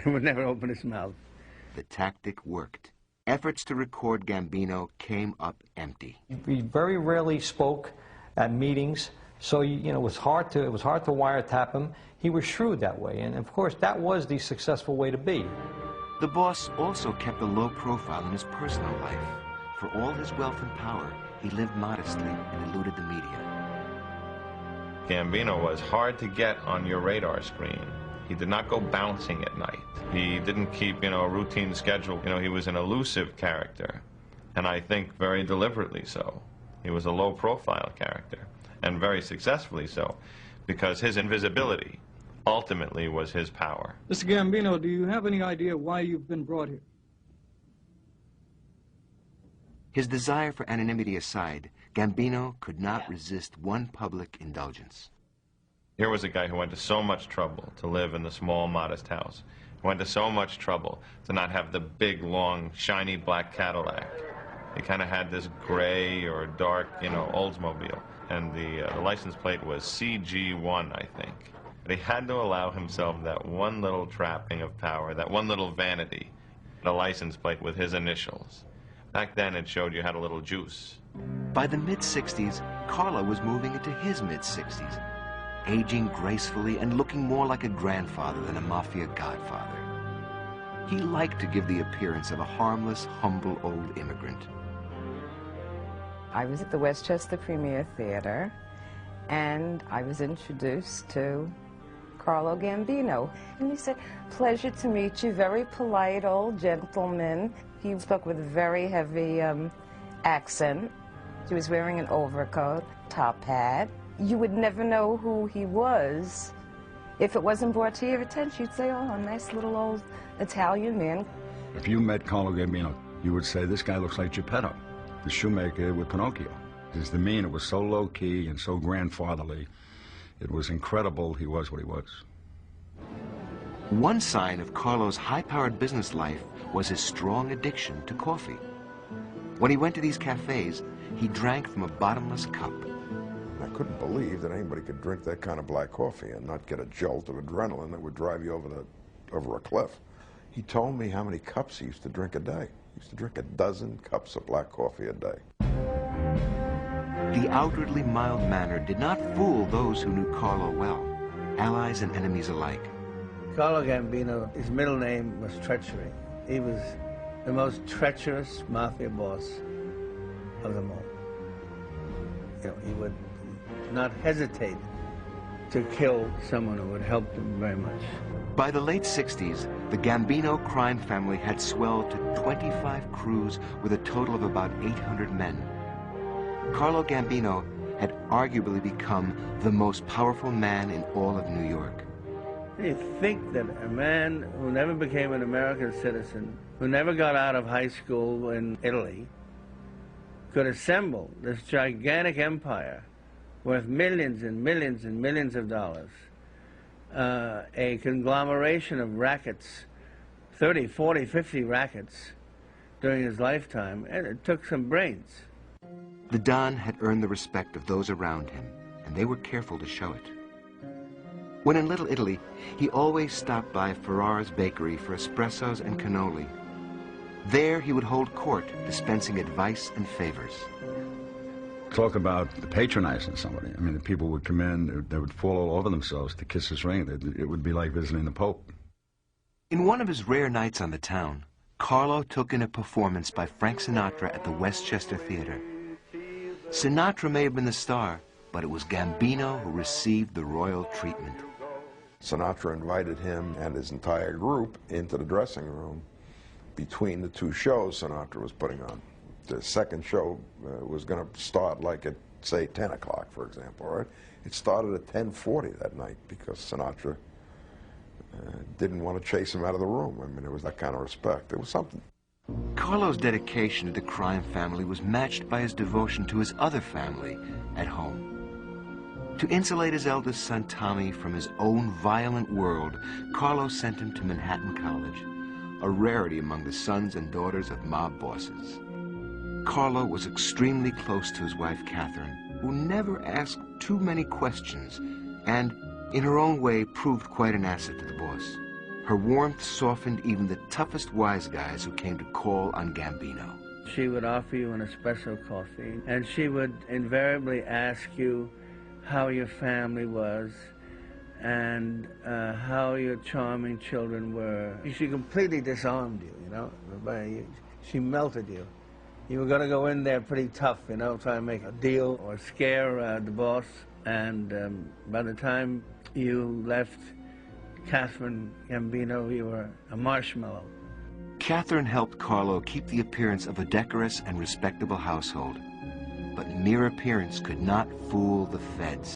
He would never open his mouth. The tactic worked. Efforts to record Gambino came up empty. He very rarely spoke at meetings, so it was hard to wiretap him. He was shrewd that way, and of course that was the successful way to be. The boss also kept a low profile in his personal life. For all his wealth and power, he lived modestly and eluded the media. Gambino was hard to get on your radar screen. He did not go bouncing at night. He didn't keep, a routine schedule. He was an elusive character, and I think very deliberately so. He was a low-profile character, and very successfully so, because his invisibility ultimately was his power. Mr. Gambino, do you have any idea why you've been brought here? His desire for anonymity aside, Gambino could not resist one public indulgence. Here was a guy who went to so much trouble to live in the small, modest house. Who went to so much trouble to not have the big, long, shiny black Cadillac. He kind of had this gray or dark, Oldsmobile. And the license plate was CG1, I think. But he had to allow himself that one little trapping of power, that one little vanity, the license plate with his initials. Back then, it showed you had a little juice. By the mid-60s, Carlo was moving into his mid-60s, aging gracefully and looking more like a grandfather than a mafia godfather. He liked to give the appearance of a harmless, humble old immigrant. I was at the Westchester Premier Theater, and I was introduced to Carlo Gambino. And he said, "Pleasure to meet you, very polite old gentleman." He spoke with a very heavy accent. He was wearing an overcoat, top hat. You would never know who he was. If it wasn't brought to your attention, you'd say, "Oh, a nice little old Italian man." If you met Carlo Gambino, you would say, "This guy looks like Geppetto, the shoemaker with Pinocchio." His demeanor was so low-key and so grandfatherly. It was incredible he was what he was. One sign of Carlo's high-powered business life was his strong addiction to coffee. When he went to these cafes, he drank from a bottomless cup. I couldn't believe that anybody could drink that kind of black coffee and not get a jolt of adrenaline that would drive you over a cliff. He told me how many cups he used to drink a day. He used to drink 12 cups of black coffee a day. The outwardly mild manner did not fool those who knew Carlo well, allies and enemies alike. Carlo Gambino, his middle name was Treachery. He was the most treacherous mafia boss of them all. He would not hesitate to kill someone who would help him very much. By the late 60s, the Gambino crime family had swelled to 25 crews with a total of about 800 men. Carlo Gambino had arguably become the most powerful man in all of New York. You think that a man who never became an American citizen, who never got out of high school in Italy, could assemble this gigantic empire worth millions and millions and millions of dollars, a conglomeration of rackets, 30, 40, 50 rackets during his lifetime, and it took some brains. The Don had earned the respect of those around him, and they were careful to show it. When in Little Italy, he always stopped by Ferrara's bakery for espressos and cannoli. There he would hold court, dispensing advice and favors. Talk about patronizing somebody. I mean, the people would come in, they would fall all over themselves to kiss his ring. It would be like visiting the Pope. In one of his rare nights on the town, Carlo took in a performance by Frank Sinatra at the Westchester Theater. Sinatra may have been the star, but it was Gambino who received the royal treatment. Sinatra invited him and his entire group into the dressing room between the two shows Sinatra was putting on. The second show was going to start like at, say, 10 o'clock, for example, right? It started at 10:40 that night because Sinatra didn't want to chase him out of the room. I mean, it was that kind of respect. It was something. Carlo's dedication to the crime family was matched by his devotion to his other family at home. To insulate his eldest son, Tommy, from his own violent world, Carlo sent him to Manhattan College, a rarity among the sons and daughters of mob bosses. Carlo was extremely close to his wife, Catherine, who never asked too many questions and, in her own way, proved quite an asset to the boss. Her warmth softened even the toughest wise guys who came to call on Gambino. She would offer you an espresso coffee, and she would invariably ask you how your family was and how your charming children were. She completely disarmed you, you know. She melted you. You were going to go in there pretty tough, you know, try to make a deal or scare the boss. And by the time you left Catherine Gambino, you were a marshmallow. Catherine helped Carlo keep the appearance of a decorous and respectable household. But mere appearance could not fool the feds.